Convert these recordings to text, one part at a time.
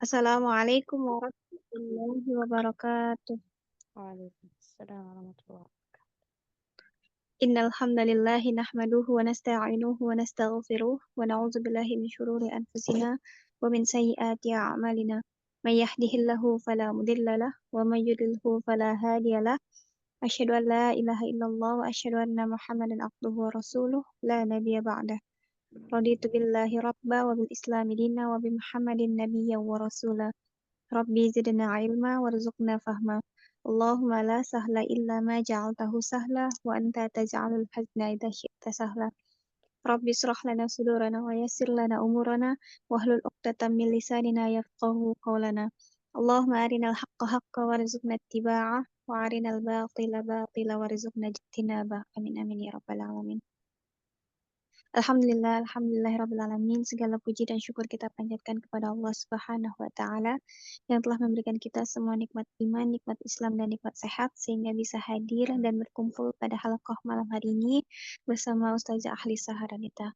Assalamualaikum warahmatullahi wabarakatuh. Waalaikumsalam warahmatullahi Innal hamdalillahi nahmaduhu wa nasta'inuhu wa nastaghfiruh wa na'udzu billahi min shururi anfusina wa min sayyiati a'malina. May yahdihillahu fala mudilla lahu wa may yudlilhu fala hadiya lahu. Asyhadu an la ilaha illallah wa asyhadu anna Muhammadan abduhu wa rasuluh la nabiyya ba'dah. Raditu billahi rabba wa bil islami dina wa bi Muhammadin nabiyyan wa rasula. Rabbi zidna ilma warzuqna fahma. Allahumma la sahla illa ma ja'altahu sahla wa anta taj'alul hazna idza syi'ta sahla. Rabbi israh lana sudurana wa yassir lana umurana wahlul 'uqdatam min lisanina yafqahu qawlana. Allahumma arinal haqqa haqqa warzuqna ittiba'ah wa arinal batila batila warzuqna ijtinabah. Amin amin ya rabbal alamin. Alhamdulillahirabbil alamin. Segala puji dan syukur kita panjatkan kepada Allah Subhanahu wa taala yang telah memberikan kita semua nikmat iman, nikmat Islam dan nikmat sehat sehingga bisa hadir dan berkumpul pada halaqah malam hari ini bersama Ustazah Ahli Saharanita.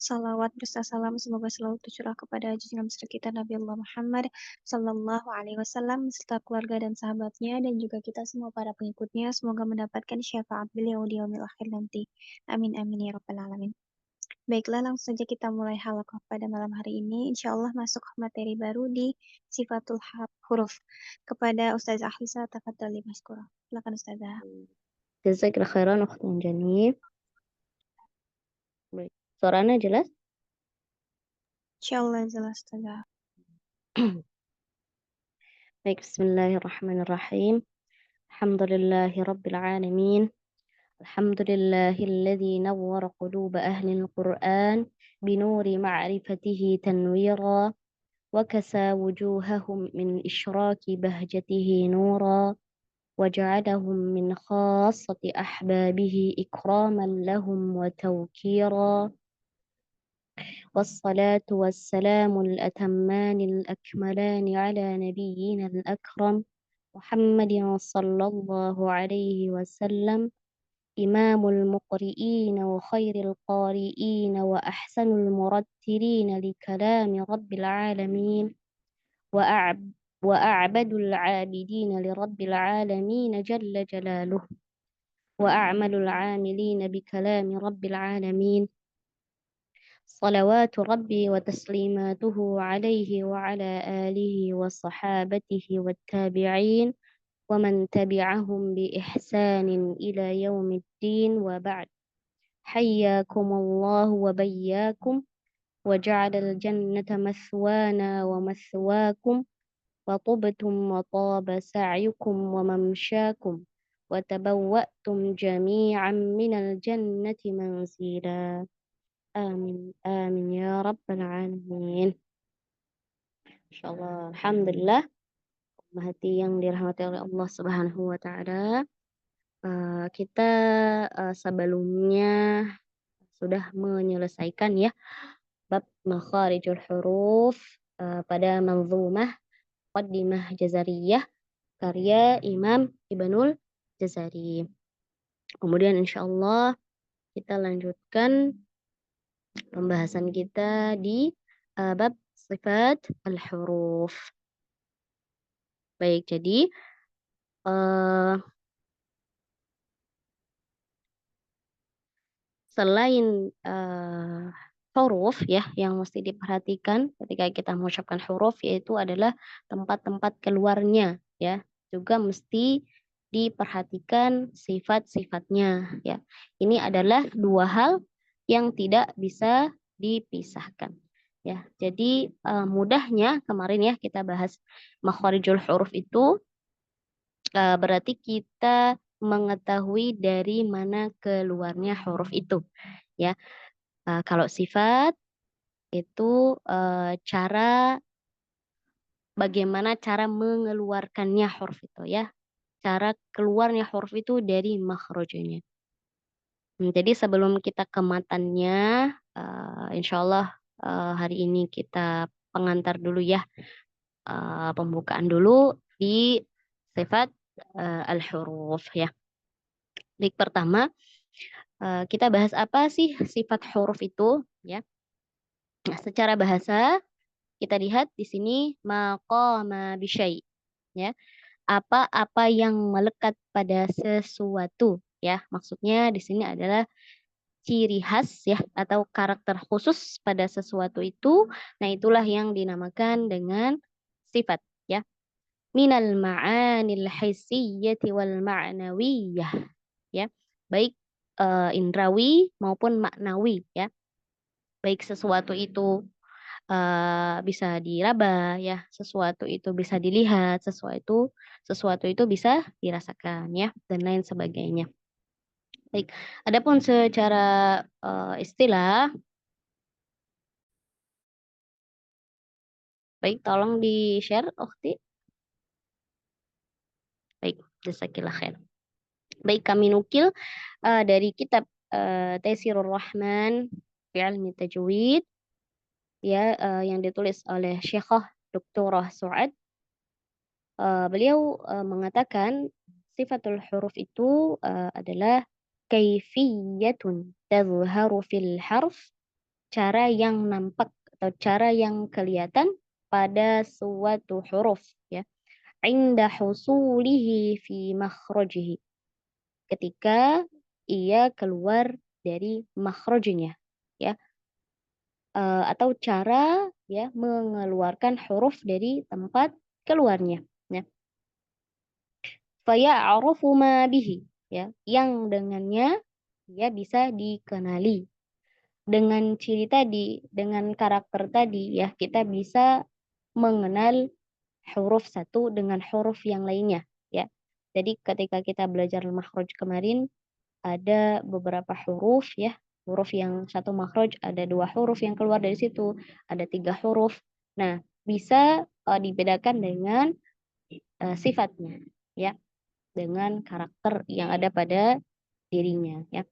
Salawat beserta salam semoga selalu tercurah kepada junjungan besar kita Nabi Allah Muhammad Sallallahu Alaihi Wasallam serta keluarga dan sahabatnya dan juga kita semua para pengikutnya semoga mendapatkan syafaat beliau di yaumil akhir nanti. Amin amin ya rabbal alamin. Baiklah, langsung saja kita mulai halaqah pada malam hari ini. Insya Allah masuk materi baru di sifatul huruf. Kepada Ustazah Ahlisa, tafadhali maskura. Silakan Ustazah. Jazakallahu khairan ukhtan Jani. Baik. Suaranya jelas? Insya Allah jelas Ustazah. Baik, bismillahirrahmanirrahim. Alhamdulillahi rabbil alamin. Alhamdulillahilladzi nawwara quluba ahlil Qur'an binuri ma'rifatihi tanwira wa kasa wujuhahum min isyraki bahjatihi nura وجعلهم من خاصة أحبابه إكراما لهم وتوكيرا والصلاة والسلام الأتمان الأكملان على نبينا الأكرم محمد صلى الله عليه وسلم إمام المقرئين وخير القارئين وأحسن المرتلين لكلام رب العالمين وأعبد العابدين لرب العالمين جل جلاله وأعمل العاملين بكلام رب العالمين صلوات ربي وتسليماته عليه وعلى آله وصحابته والتابعين ومن تبعهم بإحسان إلى يوم الدين وبعد حياكم الله وبياكم وجعل الجنة مثوانا ومثواكم وطبتم وطاب سعيكم وممشاكم وتبوأتم جميعا من الجنة منزلا آمين آمين يا رب العالمين. Insyaallah, alhamdulillah, hati yang dirahmati oleh Allah Subhanahu wa taala. Kita sebelumnya sudah menyelesaikan ya bab makharijul huruf pada manzumah Muqaddimah Jazariyah karya Imam Ibnul Jazari. Kemudian insyaallah kita lanjutkan pembahasan kita di bab sifat al-huruf. Baik, jadi selain huruf ya yang mesti diperhatikan ketika kita mengucapkan huruf yaitu adalah tempat-tempat keluarnya ya, juga mesti diperhatikan sifat-sifatnya ya. Ini adalah dua hal yang tidak bisa dipisahkan ya. Jadi mudahnya kemarin ya kita bahas makharijul huruf itu berarti kita mengetahui dari mana keluarnya huruf itu ya. Kalau sifat itu bagaimana cara mengeluarkannya huruf itu ya. Cara keluarnya huruf itu dari makhrajnya. Jadi sebelum kita ke matannya, insya Allah hari ini kita pengantar dulu ya, pembukaan dulu di sifat al-huruf ya. Baik, pertama kita bahas apa sih sifat huruf itu ya. Nah, secara bahasa kita lihat di sini maqama bisyai, ya. Apa-apa yang melekat pada sesuatu, ya. Maksudnya di sini adalah ciri khas ya atau karakter khusus pada sesuatu itu. Nah, itulah yang dinamakan dengan sifat, ya. Minal ma'anil hissiyyati wal ma'nawiyah, ya. Baik indrawi maupun maknawi, ya. Baik sesuatu itu bisa diraba, ya, sesuatu itu bisa dilihat, sesuatu itu bisa dirasakan, ya, dan lain sebagainya. Baik, adapun secara istilah, baik tolong di-share, Ukhti. Baik, jazakillah khair. Baik, kami nukil dari kitab Taisirur Rahman fi Ilmi Tajwid, ya, yang ditulis oleh Syekhah Doktorah Su'ad. Beliau mengatakan sifatul huruf itu adalah kaifiyatun tadhharu fil harf, cara yang nampak atau cara yang kelihatan pada suatu huruf, ya, inda husulihi fi makhrajihi, ketika ia keluar dari makhrajnya, ya, atau cara, ya, mengeluarkan huruf dari tempat keluarnya, ya. Faya'rufu ma bihi, ya, yang dengannya dia bisa dikenali. Dengan ciri tadi, dengan karakter tadi, ya, kita bisa mengenal huruf satu dengan huruf yang lainnya, ya. Jadi ketika kita belajar makhraj kemarin ada beberapa huruf, ya, huruf yang satu makhraj ada dua huruf yang keluar dari situ, ada tiga huruf. Nah, bisa dibedakan dengan sifatnya, ya, dengan karakter yang ada pada dirinya, ya.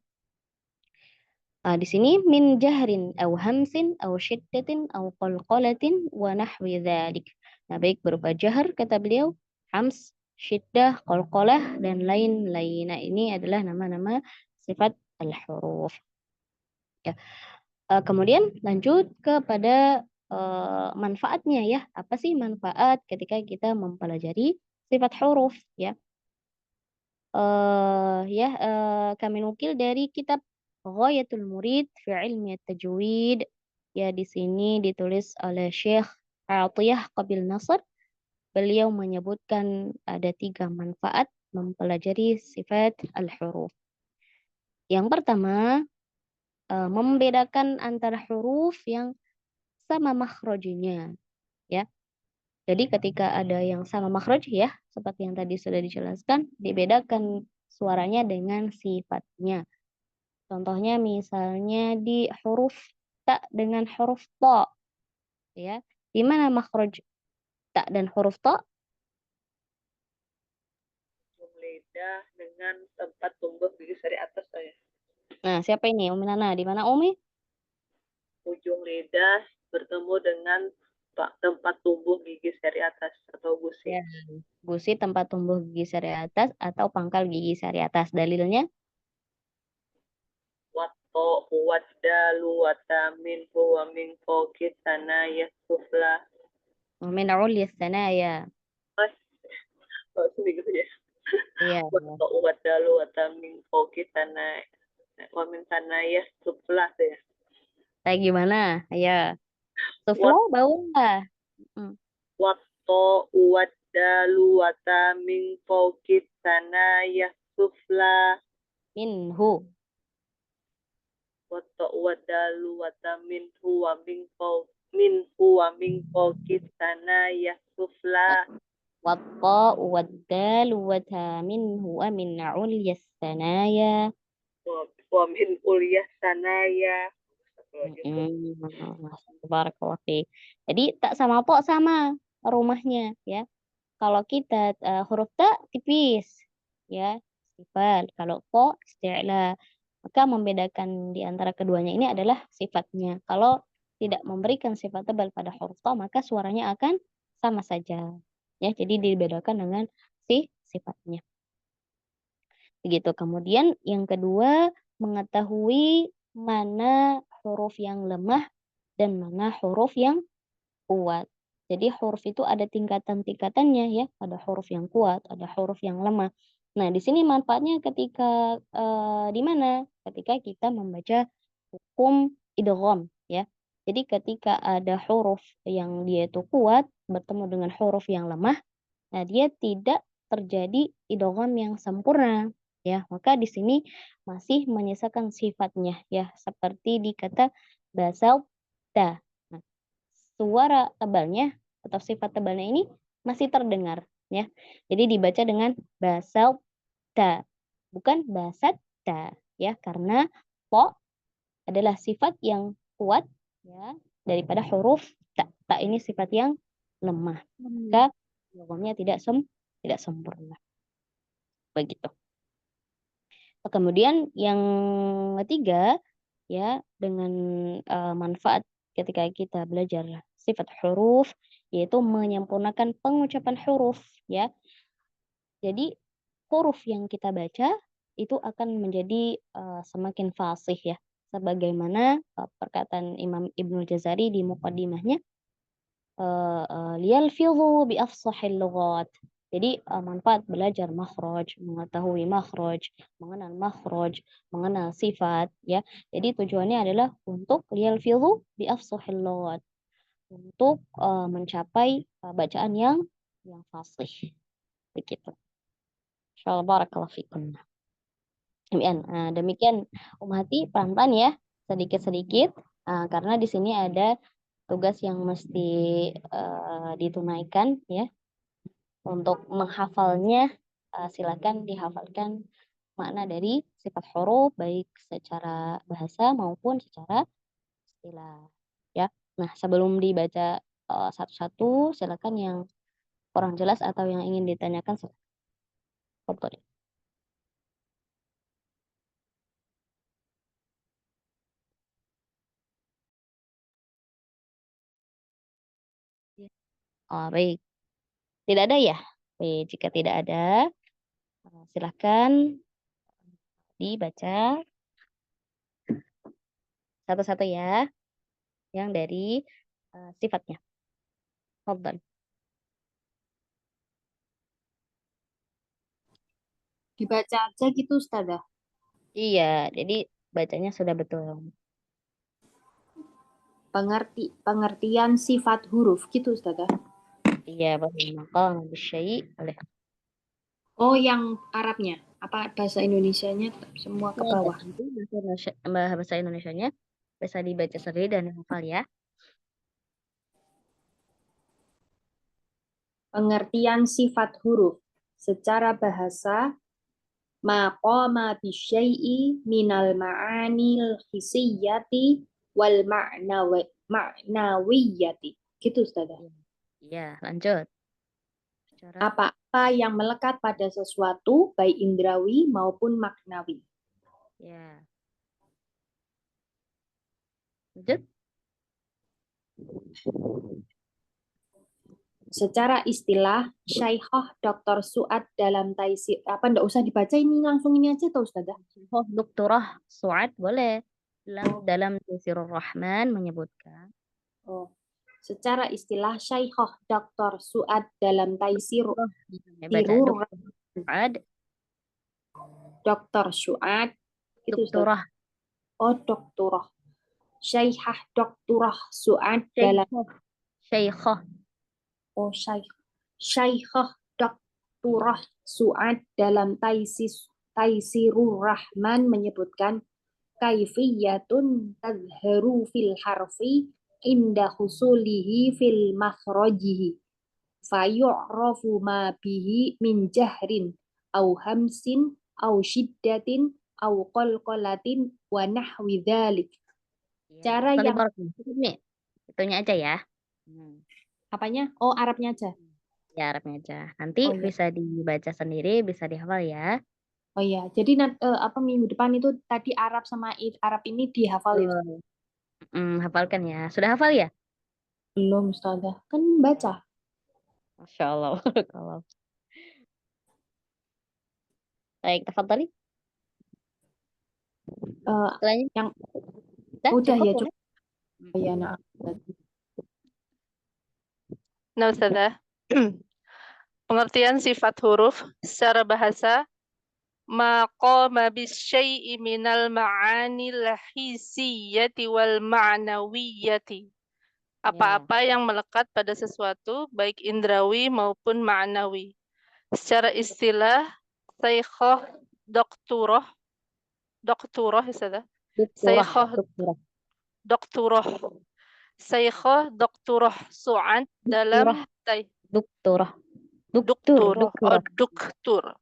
Di sini min jahrin au hamsin au syiddatin au qalqalatin wa nahwi dzalik. Nah, baik berupa jahar kata beliau, hams, syiddah, qalqalah dan lain-lain. Nah, ini adalah nama-nama sifat al-huruf. Ya. Kemudian lanjut kepada manfaatnya, ya. Apa sih manfaat ketika kita mempelajari sifat huruf, ya? Kami nukil dari kitab Ghayatul Murid fi Ilmi Tajwid. Ya, di sini ditulis oleh Syekh Atiyah Qabil Nasr. Beliau menyebutkan ada 3 manfaat mempelajari sifat al-huruf. Yang pertama, membedakan antara huruf yang sama makhrajnya, ya. Jadi ketika ada yang sama makhraj, ya, seperti yang tadi sudah dijelaskan, dibedakan suaranya dengan sifatnya. Contohnya misalnya di huruf ta dengan huruf to, ya. Di mana makhraj ta dan huruf to? Ujung lidah dengan tempat tumbuh gigi dari atas saya. Nah, siapa ini? Umi Nana. Di mana Umi? Ujung lidah bertemu dengan tempat tumbuh gigi seri atas atau gusi. Ya, gusi tempat tumbuh gigi sari atas atau pangkal gigi sari atas. Dalilnya? Watto wadalu watamin huwa min fawqi sanaya sufla. Min ulis sanaya. Oh, gitu ya. Iya. Watto wadalu watamin fawqi sanaya wa min sanaya sufla ya. Kayak gimana? Ayo. Sufla bawah. Watto wadalu watamin fawqi sanaya sufla. Minhu. Wata wadalu wata minhu wa minhu wa min fawqi sanaya sufla. والطاء والدال وتامنه ومن عليا الثنايا. Wa min ulyah sanaya. Barakallahu fiik. Jadi tak sama po sama rumahnya, ya. Kalau kita huruf ta tipis, ya, sifat. Kalau po isti'la. Maka membedakan di antara keduanya ini adalah sifatnya. Kalau tidak memberikan sifat tebal pada huruf ta, maka suaranya akan sama saja. Ya, jadi dibedakan dengan sifatnya. Begitu. Kemudian yang kedua, mengetahui mana huruf yang lemah dan mana huruf yang kuat. Jadi huruf itu ada tingkatan-tingkatannya ya, ada huruf yang kuat, ada huruf yang lemah. Nah, di sini manfaatnya ketika di mana? Ketika kita membaca hukum idgham ya. Jadi ketika ada huruf yang dia itu kuat bertemu dengan huruf yang lemah, nah dia tidak terjadi idgham yang sempurna ya. Maka di sini masih menyisakan sifatnya ya, seperti di kata basal ta. Nah, suara tebalnya atau sifat tebalnya ini masih terdengar ya. Jadi dibaca dengan basal ta, bukan basat ta ya, karena po adalah sifat yang kuat ya daripada huruf ta. Ta ini sifat yang lemah. Maka idghamnya tidak sempurna. Begitu. Kemudian yang ketiga ya, dengan manfaat ketika kita belajar sifat huruf yaitu menyempurnakan pengucapan huruf ya. Jadi huruf yang kita baca itu akan menjadi semakin fasih ya. Sebagaimana perkataan Imam Ibnu Jazari di muqaddimahnya, liyalfidhu bi afsahil lughat. Jadi manfaat belajar makhraj, mengetahui makhraj, mengenal makhraj, mengenal sifat ya. Jadi tujuannya adalah untuk liyalfidhu bi afsahil lughat, untuk mencapai bacaan yang fasih begitu. Insyaallah barakallahu fikum. Demikian Hati, pelan-pelan ya, sedikit-sedikit karena di sini ada tugas yang mesti ditunaikan ya. Untuk menghafalnya silakan dihafalkan makna dari sifat huruf baik secara bahasa maupun secara istilah ya. Nah, sebelum dibaca satu-satu, silakan yang kurang jelas atau yang ingin ditanyakan silakan. Oh, baik. Tidak ada ya? Baik, jika tidak ada, silahkan dibaca satu-satu ya, yang dari sifatnya. Fadhal. Dibaca aja gitu Ustazah. Iya, jadi bacanya sudah betul. Pengertian sifat huruf gitu Ustazah. Iya, boleh. Maka bisyai boleh. Oh, yang Arabnya. Apa bahasa Indonesianya semua ke bawah? Nanti bahasa Indonesianya bisa dibaca sendiri dan hafal ya. Pengertian sifat huruf secara bahasa maqama bisyai'i minal ma'anil hisiyyati wal ma'nawiyyati. Gitu Ustazah. Iya, lanjut. Secara Apa-apa yang melekat pada sesuatu baik indrawi maupun maknawi. ya. Lanjut. Secara istilah, Syekhah Dr. Su'ad dalam taisir, apa enggak usah dibaca ini langsung ini aja tuh Ustazah. Oh, Doktorah Su'ad boleh. Dalam Tafsirur Rahman menyebutkan. Oh. Secara istilah Syekhah Dr. Su'ad dalam taisir Baca Su'ad. Dr. Su'ad itu Doktorah. Oh, doktorah. Syekhah Doktorah Su'ad dalam Syekhah. Oh, Syekhah Doktorah Su'ad dalam Taisirur Rahman menyebutkan kaifiyatun tadharu fil harfi inda husulihi fil makhrajihi fayu'rafu ma bihi min jahrin au hamsin au syiddatin au qalqalatin wa nahwi dzalik. Cara yang ini itunya aja ya. apanya? Oh, Arabnya aja. Ya, Arabnya aja. Nanti bisa dibaca sendiri, bisa dihafal ya. Oh iya, jadi apa minggu depan itu tadi Arab sama Arab ini dihafal ya? Hafalkan ya. Sudah hafal ya? Belum, Ustazah. Kan baca. Masya Allah. Kalau baik, tafadhali. Yang udah ya cukup. Oh ya, nah. Nah, Ustazah. Pengertian sifat huruf secara bahasa maqama bisyai'i minal ma'anil hissiyati wal ma'nawiyyati. Apa-apa yang melekat pada sesuatu baik indrawi maupun ma'nawi. Secara istilah saikhah dokturah Ustazah. Saikhah dokturah Su'ad dalam Dokturah. doktur.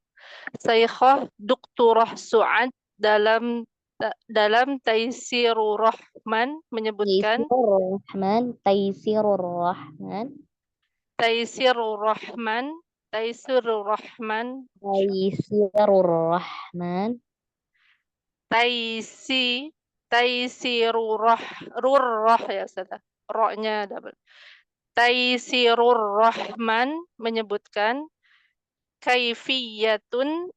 Saikhah dokturah Su'ad dalam Taisirur Rahman menyebutkan Taisirur Rahman. Taisirur ya Ustazah. Ra-nya double. Taisirur Rahman menyebutkan kaifiyatun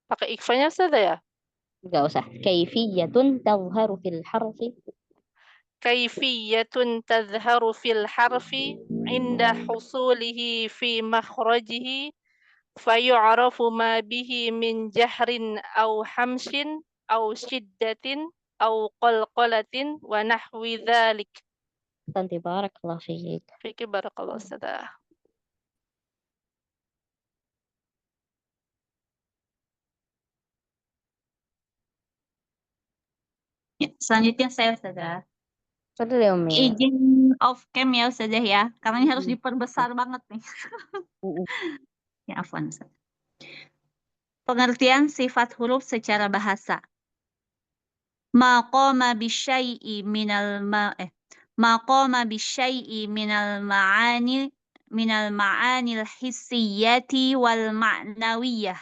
pakai ikhfanya Ustazah ya? Enggak usah. Kaifiyatun tadhharu fil harfi. Kaifiyatun tadhharu fil harfi inda husulihi fi makhrajihi fayu'rafu ma bihi min jahrin aw hamshin aw shiddatin aw qalqalatin wa nahwi dzalik. Santi barakallahu fiik. Fiki barakallahu Ustazah. Ya, selanjutnya saya Ustazah. Betul ya, Umi. Izin off cam ya Ustazah ya, karena ini harus diperbesar banget nih. Ya, afwan Ustazah. Pengertian sifat huruf secara bahasa. Maqama bisyai'i minal ma'anil hissiyati wal ma'nawiyah.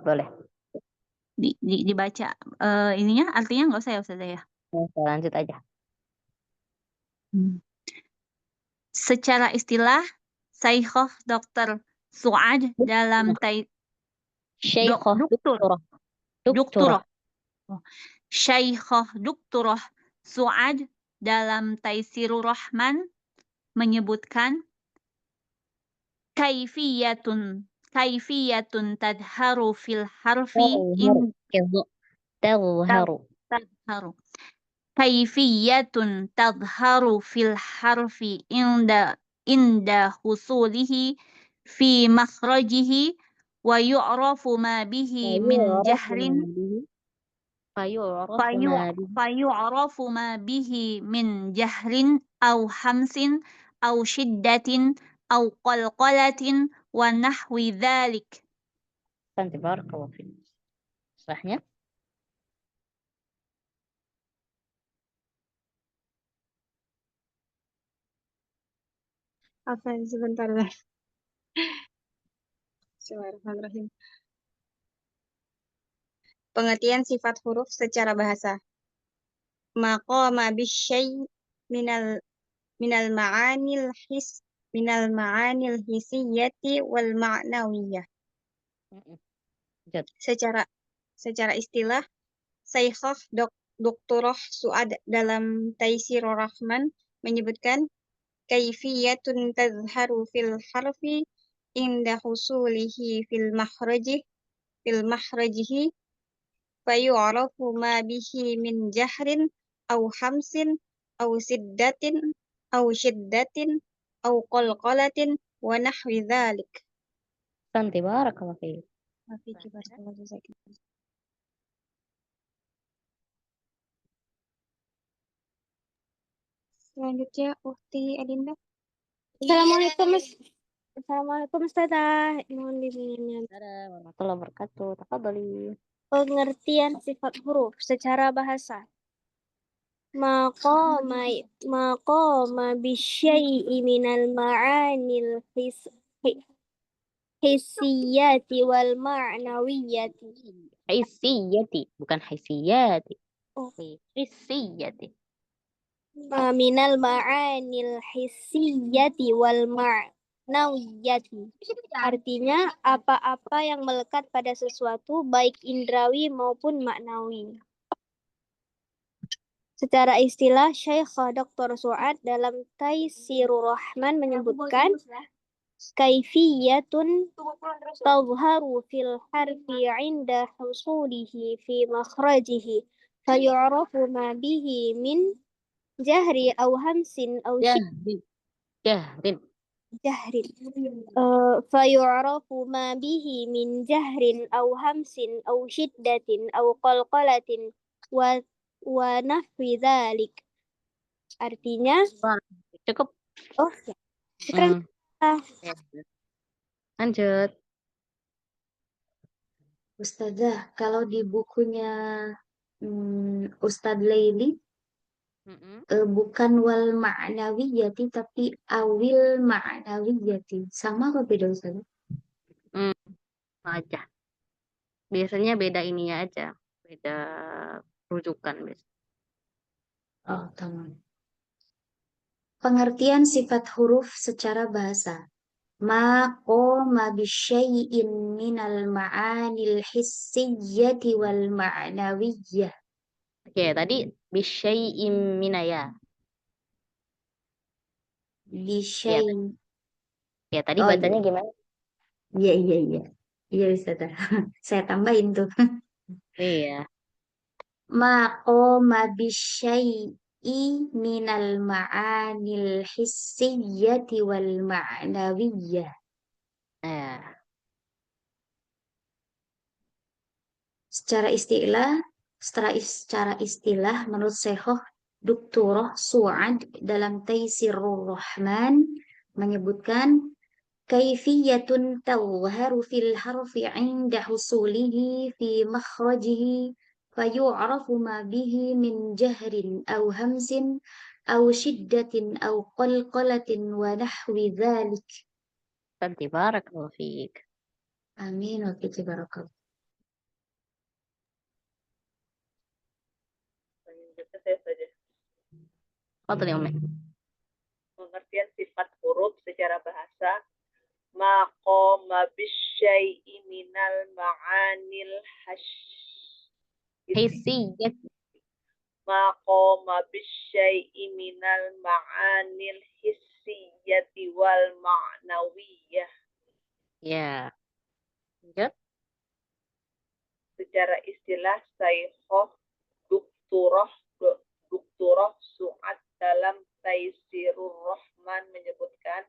Boleh. Dibaca ininya artinya nggak usah ya Ustazah ya. Lanjut aja. Secara istilah Saikhah Dr. Su'ad dalam Dokturah. Saikhah Dokturah Su'ad dalam Taisirur Rahman menyebutkan kaifiyatun tadharu fil harfi Tadhharu. Kaifiyatun tadharu fil harfi inda husulihi fi makhrajihi wa yu'rafu ma bihi min jahrin fayu'rafu ma bihi min jahrin aw hamsin aw shiddatin aw qalqalatin wa nahwi dzalik. Santi barakallahu fiik. Sahnya? Apa sebentar lah. Bismillahirrahmanirrahim. Pengertian sifat huruf secara bahasa. Maqama bisyai' minal ma'anil hisiyyati wal ma'nawiyah. Secara istilah Saikhah Dokturah Su'ad dalam Taisirur Rahman menyebutkan kaifiyatun tazharu fil harfi inda husulihi fil makhrajihi fayu'rafu ma bihi min jahrin aw hamsin aw shiddatin aw qalqalatin wa nahwi dzalik. Santi barakallahu fiik. Selanjutnya Ukti Adinda. Assalamualaikum Ustazah. Mohon bimbingannya. Warahmatullahi wabarakatuh. Tafadhali. Pengertian sifat huruf secara bahasa. Maqama bisyai'i minal ma'anil hissiyati wal ma'nawiyyati. Hissiyati, bukan hissiyati. Hissiyati. Minal ma'anil hissiyati wal ma'nawiyyati. Artinya apa-apa yang melekat pada sesuatu baik indrawi maupun maknawi. Secara istilah, Syekh Dr. Su'ad dalam Taisirur Rahman menyebutkan kaifiyatun tadhharu fil harfi 'inda husulihi fi makhrajihi fayu'rafu ma bihi min jahri aw hamsin aw Jahrin. Jahrin. jahrin fayu'rafu ma bihi min jahrin aw hamsin aw shiddatin aw qalqalatin wa nahwi dzalik. Artinya, Wah, cukup. oh ya, syukran. Ya. Lanjut. Ustazah, kalau di bukunya Ustadz Laili bukan wal ma'nawiyati tapi awil ma'nawiyati. Sama apa beda Ustazah? Aja. Biasanya beda ininya aja. Beda rujukan biasanya. Oh, tamam. Pengertian sifat huruf secara bahasa. Ma qoma bisyai'in minal ma'anil hissiyyati wal ma'nawiyyah. Oke, tadi bisyai'im minaya. Bisyai'in. Ya, tadi Oh, bacanya gimana? iya, iya, iya. Iya, Ustazah. Saya tambahin tuh. Iya. Ma qoma bisyai'i minal ma'anil hissiyyati wal ma'nawiyyah. Nah, Secara istilah menurut Syekh Dr. Su'ad dalam Taisirur Rahman menyebutkan kaifiyatun tawharu fil harfi 'inda husulihi fi makhrajihi fayu'rafu ma bihi min jahrin aw hamsin aw shiddatin aw qalqalatin wa nahwi dzalik. Santi barakallahu fiik. Amin wa fiik barakallahu. Selanjutnya saya saja. Fadhil ya Umi. Pengertian sifat huruf secara bahasa. Ma qoma bisyai'i minal ma'anil Hisiyyat. ma qoma bisyai'i minal ma'anil hissiyyati wal ma'nawiyyah. Ya. Lanjut. Secara istilah Syekh Dukturah Su'ad dalam Taisirur Rahman menyebutkan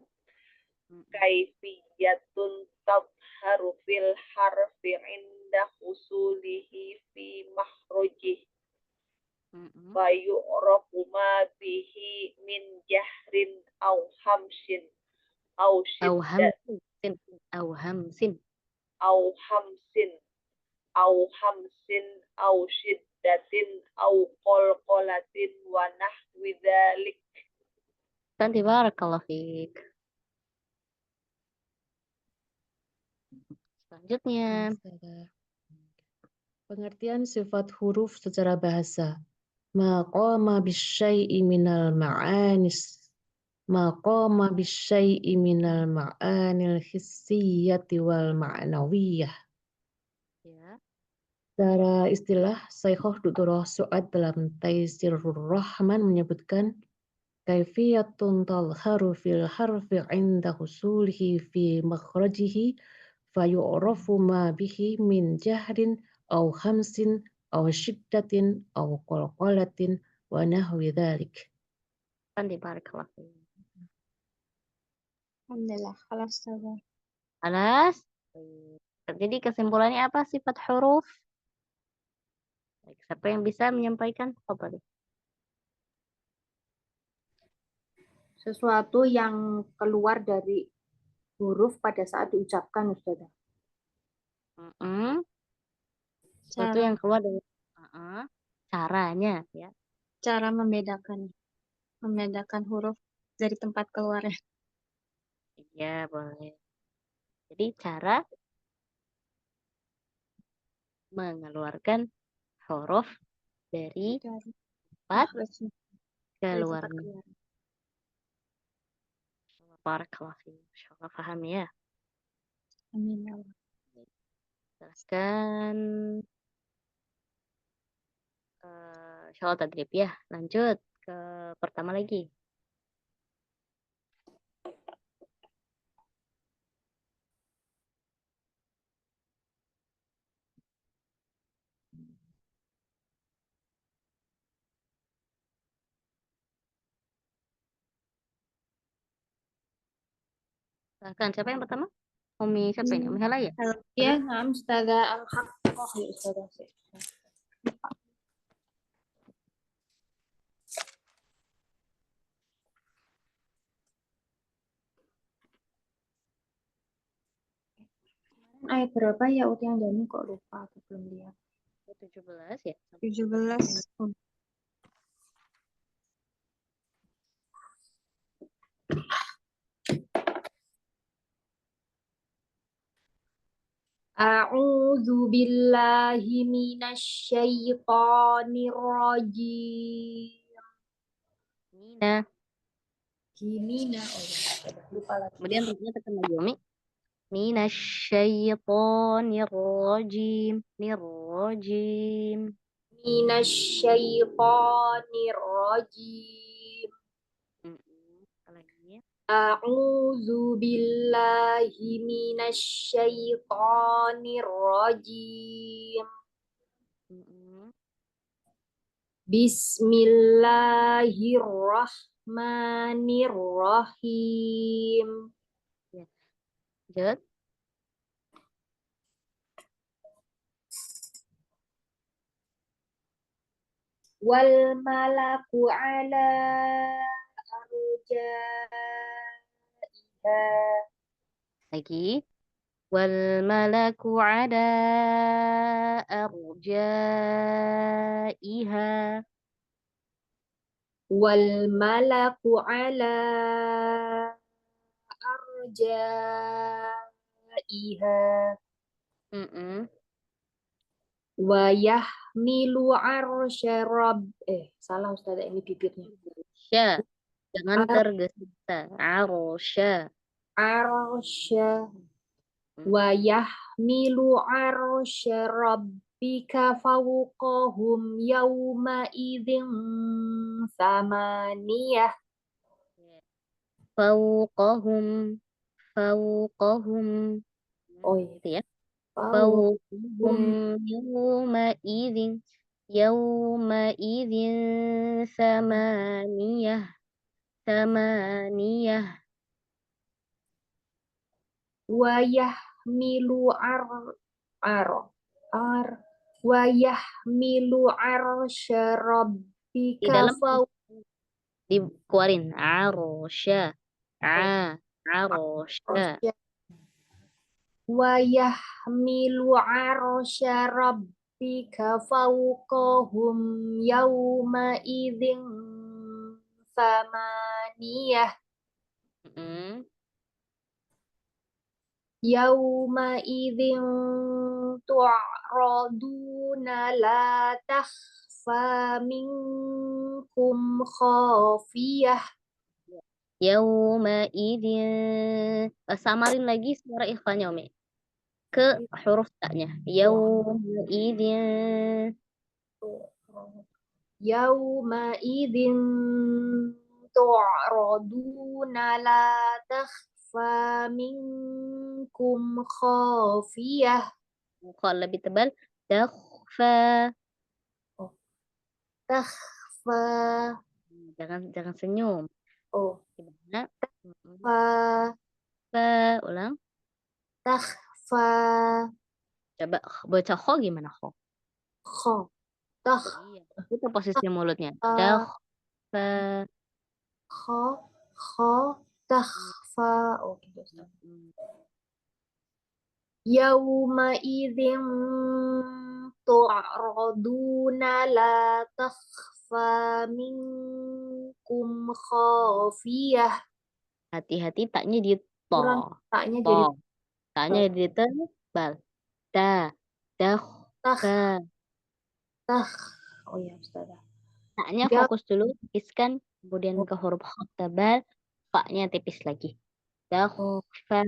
kaifiyatun tadhharu fil harfi 'inda husulihi fi makhrajih fayu'rafu ma bihi min jahrin aw hamsin aw Au shiddat hamsin. Au hamsin. aw hamsin aw hamsin aw shiddatin aw qalqalatin wa nahwi dzalik. Santi barakallahu fiik. Selanjutnya. Pengertian sifat huruf secara bahasa. Ma qama bisyai'i minal ma'anis. Ma qama bisyai'i minal ma'anil hissiyyati wal ma'nawiyyah. Ya. Secara istilah, Syekh Dr. Su'ad dalam Taisirur Rahman menyebutkan kaifiyatun tadhharu fil harfi 'inda husulihi fi makhrajihi fayu'rafu ma bihi min jahrin aw hamsin aw shiddatin aw qalqalatin wa nahwi dzalik. Santi barakallahu fiik. Alhamdulillah, khalas Ustazah. Alas. Jadi kesimpulannya apa sifat huruf? Baik, siapa yang bisa menyampaikan? Fadhil. Sesuatu yang keluar dari huruf pada saat diucapkan, Ustazah. Sesuatu yang keluar dari caranya ya. Cara membedakan huruf dari tempat keluarnya. Iya, boleh. Jadi cara mengeluarkan huruf dari tempat keluarnya. Barakallahu fiik. Insyaallah paham ya. Amin ya Allah. Jelaskan Insya Allah tadrib ya. Lanjut ke pertama lagi. Silahkan, siapa yang pertama? Umi siapa ini? Umi Hala ya? Ya, Naam, Ustazah Al-Haqqah ya Ustazah. Ayat berapa ya Ut yang Dani kok lupa aku belum lihat. 17 ya. 17. A'udzu billahi minasyaitonir rajim. Nina. Gimina. Oh ya, lupa lagi. Kemudian tentunya tekan lagi Umi. Minasyaitonirrajim. Nirrajim. Minasyaitonir rajim. Lagi ya. A'udzu billahi minasyaitonir rajim. Bismillahirrahmanirrahim. Ya. Lanjut. Wal malaku ala arjaiha. Lagi. Wal malaku ada arjaiha. Wal malaku ala arjaiha. Wa yahmilu arsya salah Ustazah ini bibirnya. Sya. Jangan tergesa. Arusya. Arsya. Wa yahmilu arsya rabbika fawqahum yawma idzin samaniyah. Fauqahum. Fauqahum. Oh Itu ya. Fawqahum Fauqahum yawma idzin samaniyah. Samaniyah. wa yahmilu wa yahmilu arsya Di rabbika dalam dikeluarin arusya. Arusya. wa yahmilu arsya rabbika fawqahum yawma idzin samaniyah. Yawma idzin tu'raduna la takhfa minkum khafiyah. Yawma idzin. Samarin lagi suara ikhfanya Umi. Ke huruf taknya. Yawma idzin. Yawma idzin tu'raduna la takhfa minkum khafiyah. Kalau lebih tebal. Takhfa. Takhfa. Jangan senyum. Gimana? Takhfa. Ulang. Takhfa. Coba baca kho gimana kho? Kho. Iya. Itu posisi mulutnya. Takhfa. Kho. Takhfa. Oh gitu. Yawma idzin tu'raduna la takhfa minkum khafiyah. Hati-hati taknya di to. Taknya to. jadi Taknya ditebal. Dah. Oh ya, Ustazah. Taknya fokus dulu, tipiskan, kemudian ke huruf kha tebal, fa-nya tipis lagi. Takhfa.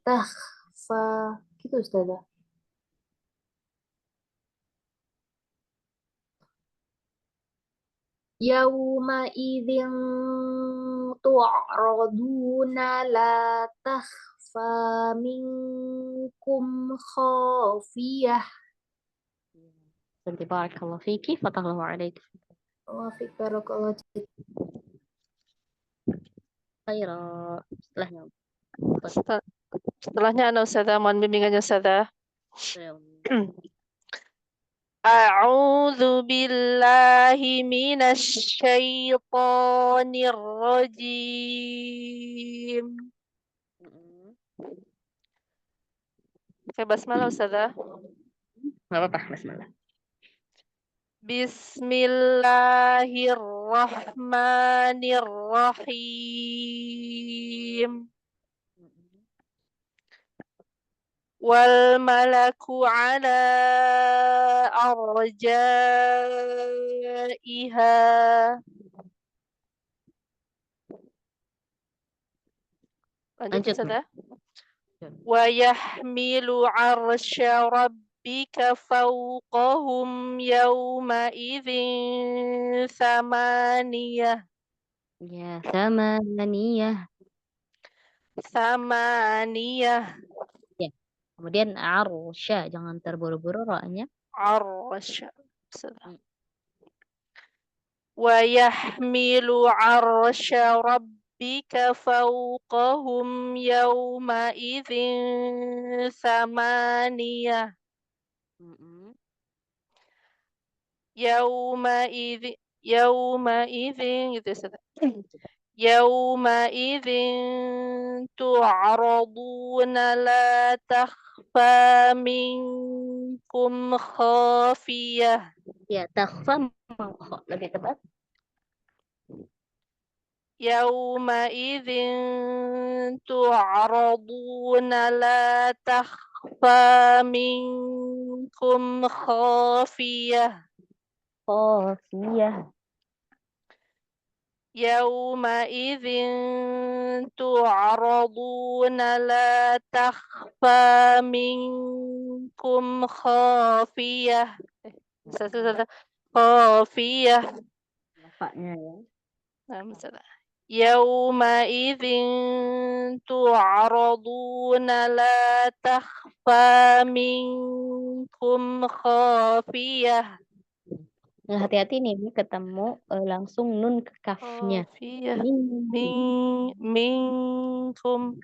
Takhfa. Gitu Ustazah. Yawma'idhin tu'raduna la takhfa minkum khafiyah. Santi barakallahu fiki, fatallahu alaik. Wa fi barakallahu Khaira. Setelahnya. Setelahnya ana Ustazah, mohon bimbingannya Ustazah. A'udzu billahi minasy syaithanir rajim. Oke, basmalah Ustazah. Enggak apa-apa, bismillah. Bismillahirrahmanirrahim. Wal malaku ala arjaiha. Lanjut Ustazah. Wa yahmilu arsya rabbika fawqahum yawma idzin samaniyah. Ya, samaniyah. Samaniyah. Ya. Kemudian arsya, jangan terburu-buru rohnya. Arsya. Wa yahmilu arsya rabbika fawqahum yawma idzin samaniyah. Yawma idzin gitu Ustaz. Yawma idzin tu'raduna la takhfa minkum khafiyah. Ya, takhfa lebih tepat. Yawma idzin tu'raduna la takhfa minkum khafiyah. Khafiyah. Yawma idzin tu'raduna la takhfa minkum khafiyah. Khafiyah. Lafaknya ya. Nah, misalnya. Yawma idzin tu'raduna la takhfa minkum khafiyah. Nah, hati-hati nih, ini ketemu langsung nun ke kafnya. Khafiyah. Minkum.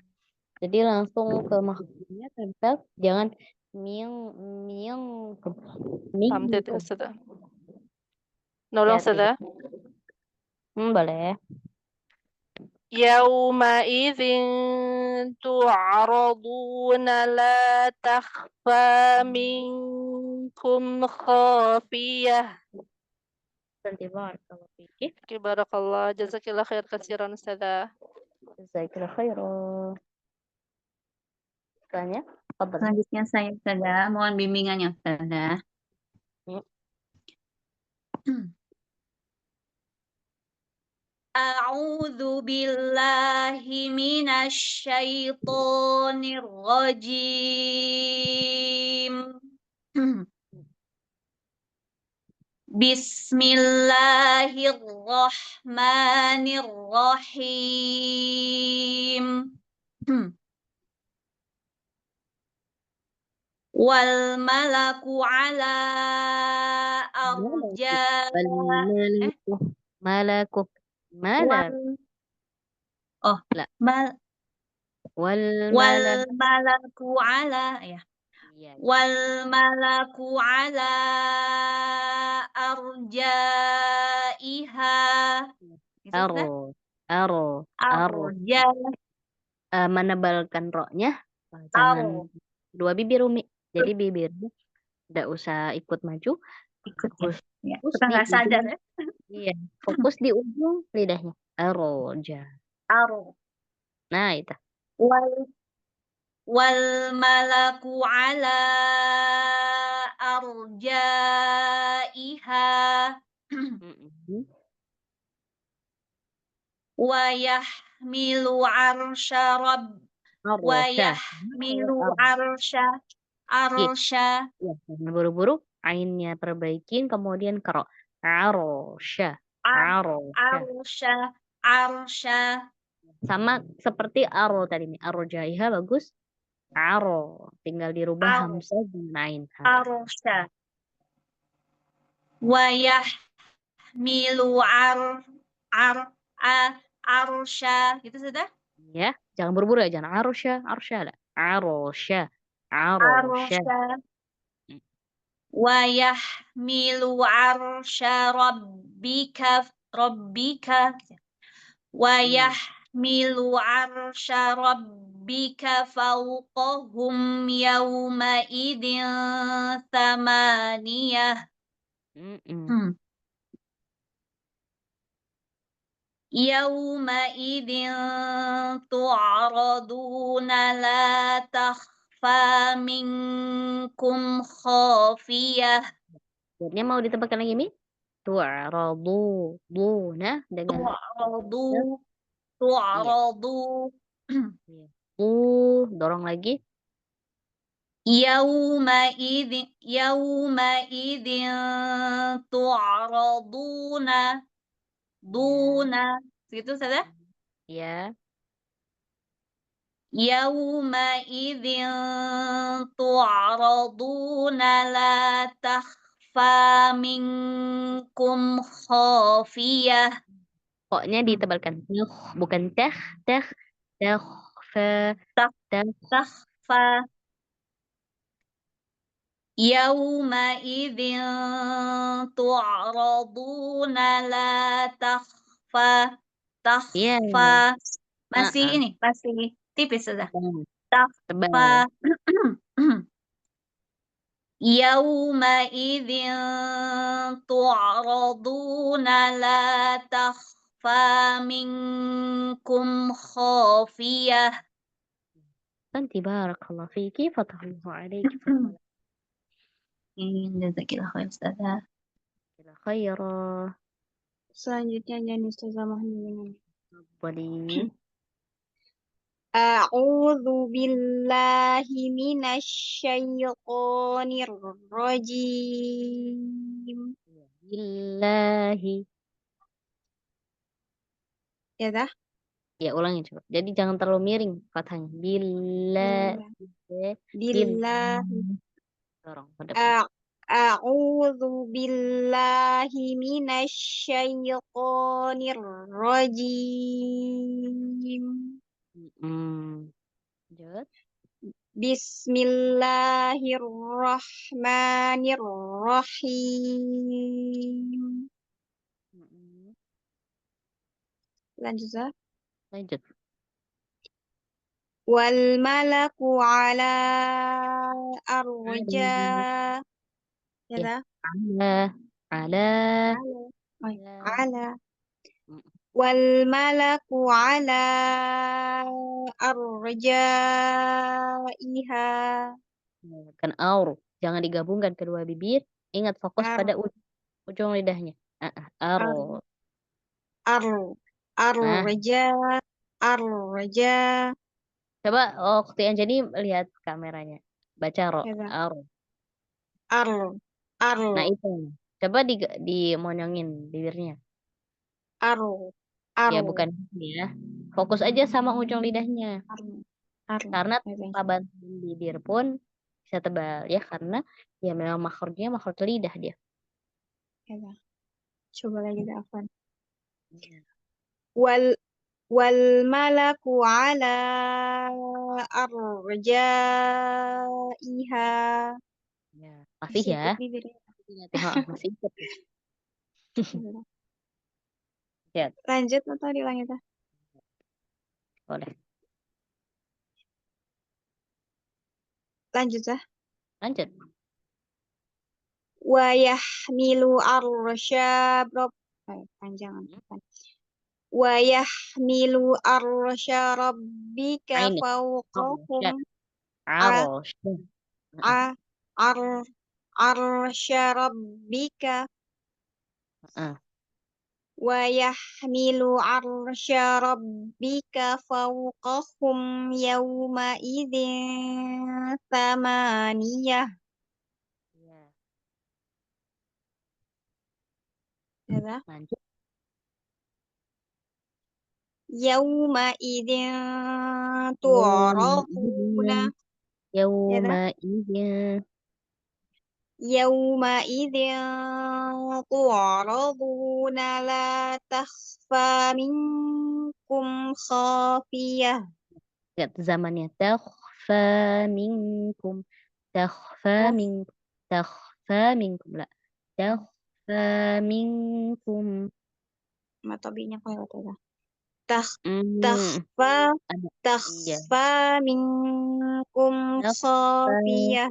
Jadi langsung ke makhluknya tempel, jangan Hamzah ya Ustazah. Nolong Ustazah. Boleh. Yawma idzin tu'raduna la takhfa minkum khafiyah. Barakallah, jazakillah khair katsiran Ustazah. Jazakillah khairan. Selanjutnya, Selanjutnya saya Ustazah, mohon bimbingannya Ustazah. A'udzu billahi minasy syaithanir rajim. Bismillahirrahmanirrahim. Wal malaku ala malaku. Wal malaku ala ya. Wal malaku ala arjaiha. Arja. Menebalkan roknya, jangan dua bibir Umi. Jadi bibirnya tidak usah ikut maju. Fokus nggak sadar ya. Iya, fokus di ujung lidahnya. Arja. Nah, itu. Wal malaku ala arjaiha. Wa yahmilu arsya rabb. Wa yahmilu arsya. Ya, jangan buru-buru. Ainnya perbaikin, kemudian karo. Arsya. Arsya. Arsya. Sama seperti aro tadi nih. Arjaiha bagus. Aro. Tinggal dirubah hamzah dengan ain. Arsya. Wa yahmilu arsya. Gitu sudah? Ya, jangan buru-buru ya. Jangan arusya. Arusya lah. Arusya. Arusya. Arsya. Wa yahmilu arsya rabbika. Wa yahmilu arsya rabbika fawqahum yawma idin thamaniyah. Yawma idin tu'raduna la takhfa minkum khafiyah. Jawabnya mau ditebakkan lagi, Mi? Tu'radu. Duna dengan Tu'radu. dorong lagi. Yawma idin tu'raduna. Duna. Gitu saja? Ya. Yawma idin tu'raduna la takhfa minkum khafiyah. Pokoknya ditebalkan. Bukan teh. Takhfa. Takhfa. Yawma idin tu'raduna la takhfa. Takhfa. Masih ini, masih tipis sudah. Takhfa. Yawma idin tu'raduna la takhfa minkum khafiyah. Santi barakallah fiki. Fatahallahu alaiki. Jazakillah khair Ustazah. Khairah. Selanjutnya jadi Ustazah Mahdi. Boleh. A'udzu billahi minasyaitonir rajim. Billahi. Ya dah? Ya, ulangi coba. Jadi jangan terlalu miring fathahnya. Billahi. Dorong ke depan. A'udzu billahi minasyaitonir rajim. Lanjut. Bismillahirrahmanirrahim. Lanjut. Lanjut. Wal malaku ala arja. Ya dah? Ala. Wal malaku ala arjaiha. Kan aur. Jangan digabungkan kedua bibir. Ingat fokus pada ujung lidahnya. Arja. Coba waktu yang jadi lihat kameranya. Baca ro. Nah itu. Coba dimonyongin bibirnya. Ya bukan ya. Fokus aja sama ujung lidahnya. Karena tanpa bantuan bibir pun bisa tebal ya, karena ya memang makhrajnya makhraj lidah dia. Coba lagi Afwan. Wal malaku ala arjaiha. Ya, masih ya. Masih ikut. Ya. Lanjut atau diulangi dah? Boleh. Lanjut dah. Lanjut. Wa yahmilu arsya panjangan. Wa yahmilu arsya rabbika fawqahum. Arsya rabbika. Wa yahmilu arsya rabbika fawqahum yawma idzin thamaniyah. Ya dah? Lanjut. يومئذ تعرضون يومئذ يومئذ تعرضون لا تخفى منكم خافية. lihat zamannya takhfa minkum takhfa minkum la takhfa minkum Ma tabinya kayak apa? Hmm, Takhfa ada iya takhfa minkum khafiyah.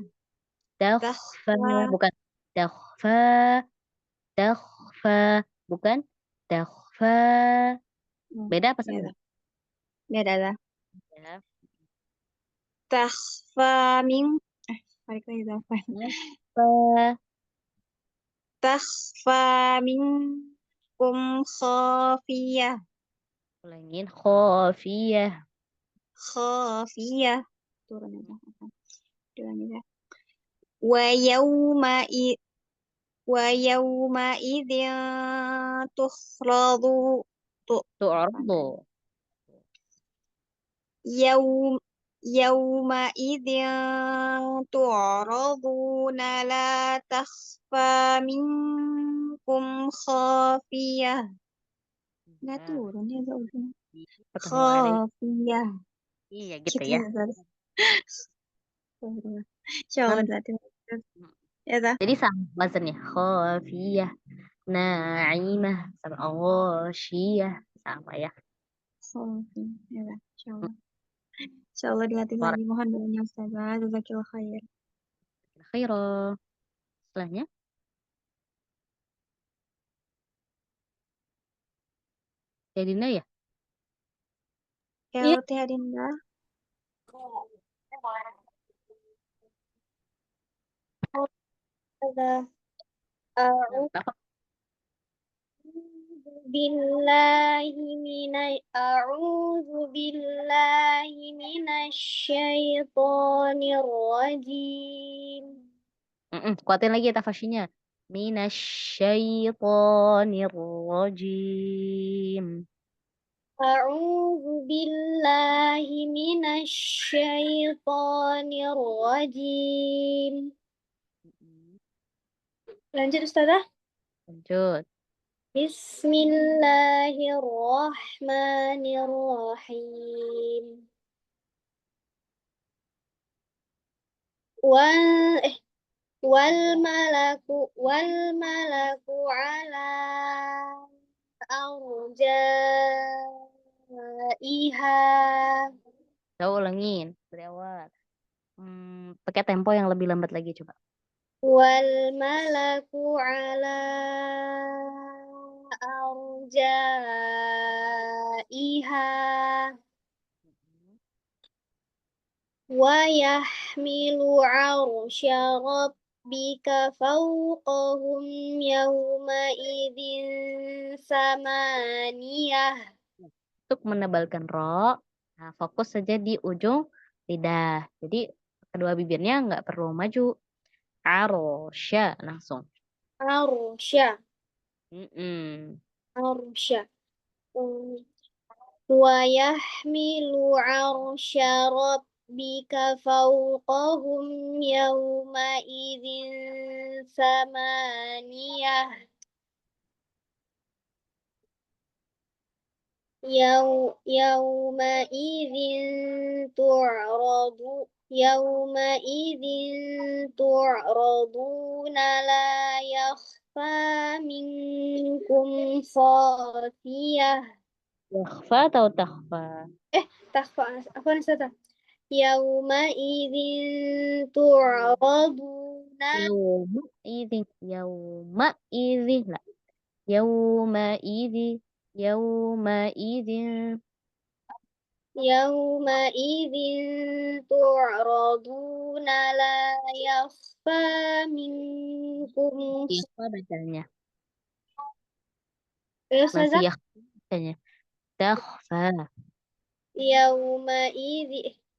takhfa Takhfa. bukan takhfa takhfa bukan takhfa beda apa sama Beda. Beda lah. ya Takhfa min balik lagi takhfa. takhfa Takhfa minkum khafiyah. ulangin khafiyah Khafiyah. Turun aja. Turun aja. Wa yawma idzin tukhradu tu'radu يومئذ تعرضون لا تخفى منكم خافية. Nggak turun ya Kak Usun. Khafiyah. iya gitu Gitu ya ya Zat. Insyaallah Zat. Ya Zat. jadi sama wazannya khafiyah na'imah sama ghasyiyah sama ya Khafiyah. Ya Zat. Insyaallah. Insyaallah dilatih lagi. Mohon doanya Ustazah. Jazakillah khair. khairan setelahnya ya Dinda ya Ya Teh Adinda. Nah, apa? أعوذ بالله من الشيطان الرجيم. Kuatin lagi tafasyinya minasyaitonir rajim أعوذ بالله من الشيطان الرجيم. Lanjut Ustazah. lanjut Bismillahirrahmanirrahim. wal malaku ala arjaiha. coba ulangin dari awal pakai tempo yang lebih lambat lagi coba Wal malaku ala arjaiha. Wa yahmilu arsya rabbika fawqahum yawma idzin samaniyah. untuk menebalkan ro nah fokus saja di ujung lidah jadi kedua bibirnya nggak perlu maju arosya langsung Arsya. Arsya. Wa yahmilu arsya rabbika fawqahum yawma idzin samaniyah. Yawma idzin tu'raduna la yakhfa minkum khafiyah. yakhfa atau takhfa Takhfa apa nih Ustazah? Yawma idzin tu'raduna yauma idzi yauma idzi lah yauma idzi yauma idzin Yawma idzin tu'raduna la yakhfa minkum. yakhfa bacanya Terus masih Ustazah? yakhfa bacanya takhfa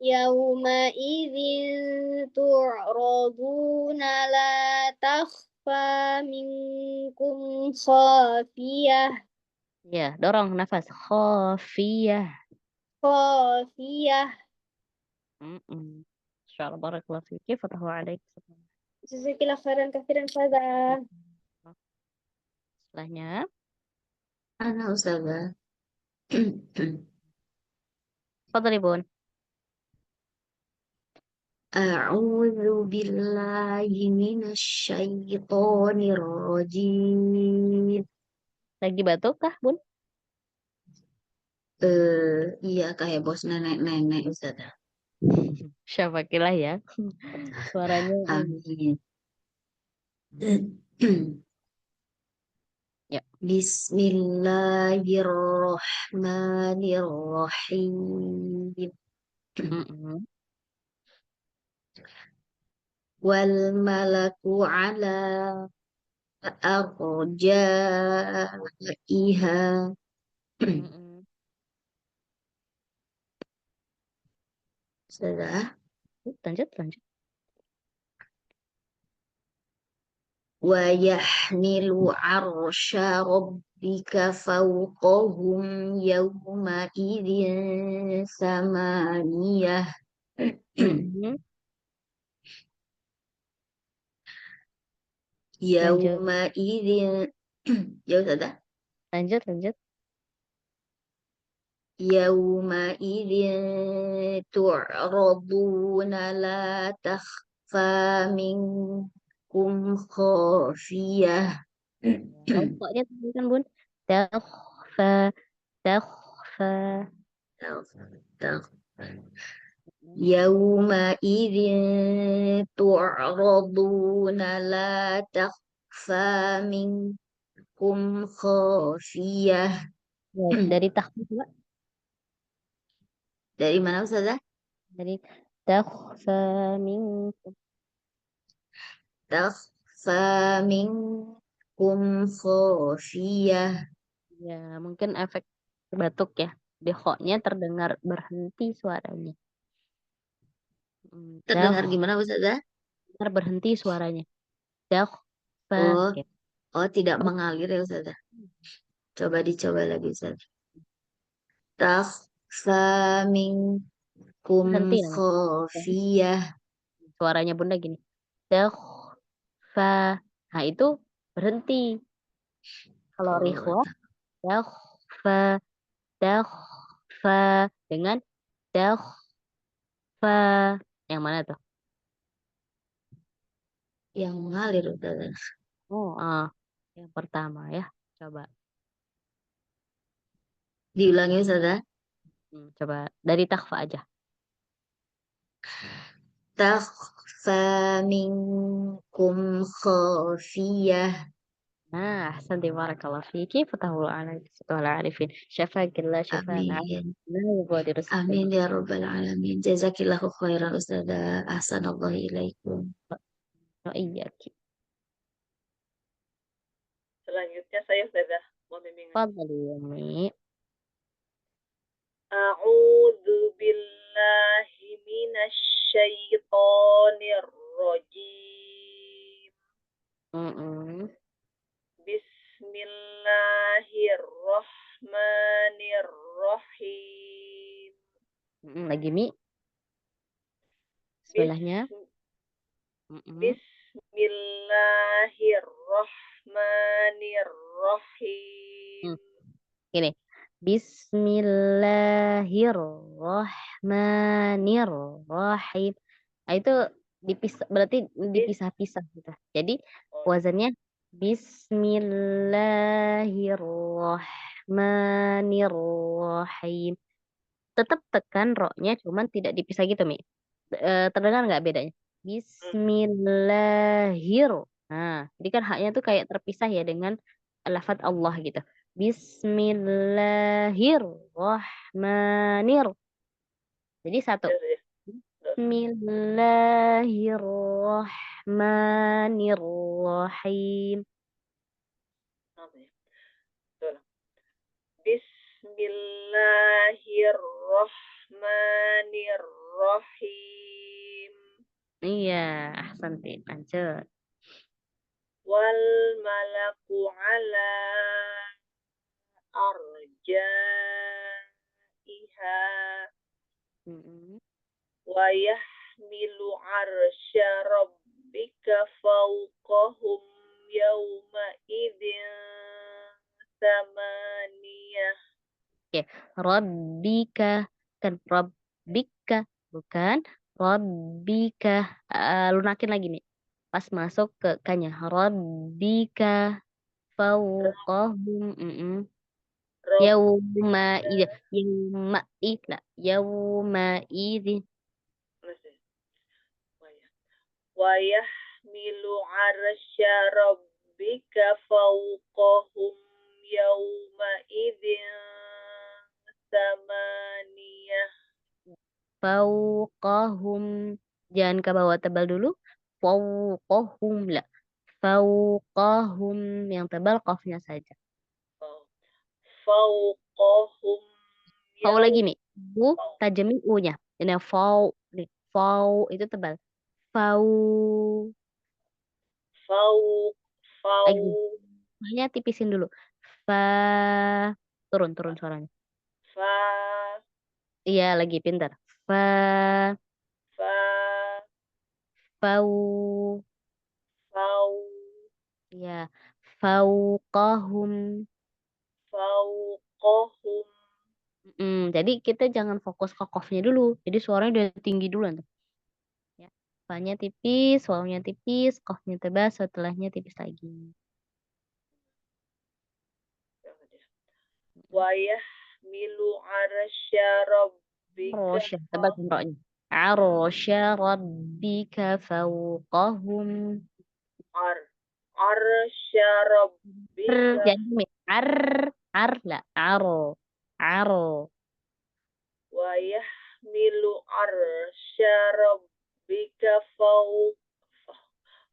Yawma idzin tu'raduna la takhfa minkum khafiyah. Ya, dorong nafas. Khafiyah. khafiyah. Insyaallah barakallahu fiki. Fatahu alaik. Jazakillah khairan katsiran Ustazah. Setelahnya. Ana Ustazah. Fadhali Bun. A'udzu billahi minasyaitonir rajim. Lagi batuk kah, Bun? Iya kayak bos nenek-nenek Ustazah. Syafakilah ya. Suaranya Amin. Ya. Bismillahirrahmanirrahim. Wal malaku ala arjaiha. Sudah. Lanjut. Wa yahmilu arsya rabbika fawqahum yawma idzin samaniyah. Yawma idzin. Ya sudah. Lanjut. Yawma idzin tu'raduna la takhfa minkum khafiyah. Pokoknya kan Bun. Takhfa. Yawma idzin tu'raduna la takhfa minkum khafiyah. Dari takhfa juga. Dari mana Ustazah? Dari takhfa minkum. Takhfa minkum khafiyah. Ya, mungkin efek batuk ya. Di kho-nya terdengar berhenti suaranya. Terdengar gimana Ustazah? Terdengar berhenti suaranya. Takhfa. Oh, tidak mengalir ya Ustazah. Coba dicoba lagi Ustazah. Takhfa minkum khafiyah. Suaranya Bunda gini. Takhfa. Nah, itu berhenti. Kalau rikhwa, takhfa dengan takhfa. Yang mana tuh? Yang mengalir Ustazah. Yang pertama ya. Coba. Diulangi Ustazah. Coba dari takhfa aja. Takhfa minkum khafiyah. Nah, ahsanti barakallahu fiki. Fatahul arifin. Syafakillah syafa'ana. Amin ya rabbal alamin. Jazakillahu khairan Ustazah. Ahsanallahu ilaikum. Iyaki. Selanjutnya saya Ustazah mau bimbingan. Fadhali ya Mi. A'udzu billahi minasyaitonir rajim. Bismillahirrahmanirrahim. Lagi Mi. Sebelahnya. Bismillahirrahmanirrahim. Gini. Bismillahirrahmanirrahim. Nah, itu berarti dipisah-pisah gitu. Jadi wazannya Bismillahirrahmanirrahim. Tetap tekan ro-nya, cuman tidak dipisah gitu, Mi. Terdengar nggak bedanya? Bismillahir. Nah, jadi kan haknya tuh kayak terpisah ya dengan lafaz Allah gitu. Bismillahirrahmanir. Jadi satu. Bismillahirrahmanirrahim. Bismillahirrahmanirrahim. Iya, ahsanti. Lanjut. Wal malaku ala arjaiha Mm-mm. wa yahmilu arsya rabbika fawqahum yawma idin samaniyah. Oke, Rabbika kan Rabbika bukan Rabbika. Lunakin lagi nih. Pas masuk ke kanya Rabbika fauqahum. Yauma idin yauma idin. Wa yahmilu arsya rabbika fawqahum yawma idin samaniyah. Fauqahum. Jangan ke bawah tebal dulu. Fauqahum la. Fauqahum yang tebal qafnya saja. Fawqahum Fau lagi nih. Bu tajamin u-nya. Ini fau nih. Fau itu tebal. Fau Fau lagi. fau Makanya tipisin dulu. Fa turun suaranya. fa Iya lagi pintar. Fa fa fau. fau Iya. Fauqahum. fauqahum. Jadi kita jangan fokus ke kofnya dulu. Jadi suaranya udah tinggi dulu tuh. Ya. Fa-nya tipis, wawunya tipis, kofnya tebal, setelahnya tipis lagi. Wa yahmilu arsya rabbika Arosya, tebal roknya. Arosya rabbika fauqahum. arsya rabbika Jadi ar lah, aro. wa yahmilu arsya rabbika fauq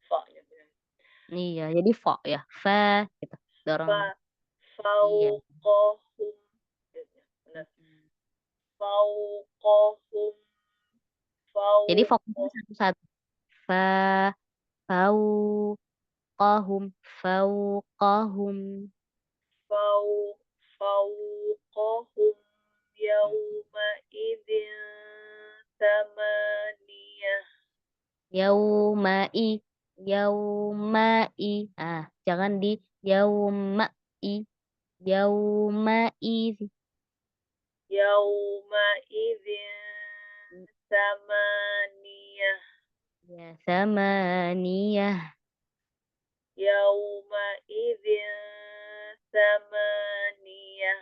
fa-nya Iya, jadi fa ya, fa gitu. Dorong. fa Iya. fauqahum. Benar. Fauqahum Jadi fokusnya fauq satu-satu. Fa, fauqahum, fauqahum. fauqahum yawma idin samaniyah. Yaumai, yaumai. Jangan di yaumai, yaumai. Yawma idin samaniyah. Ya, samaniyah. Yawma idin samaniyah.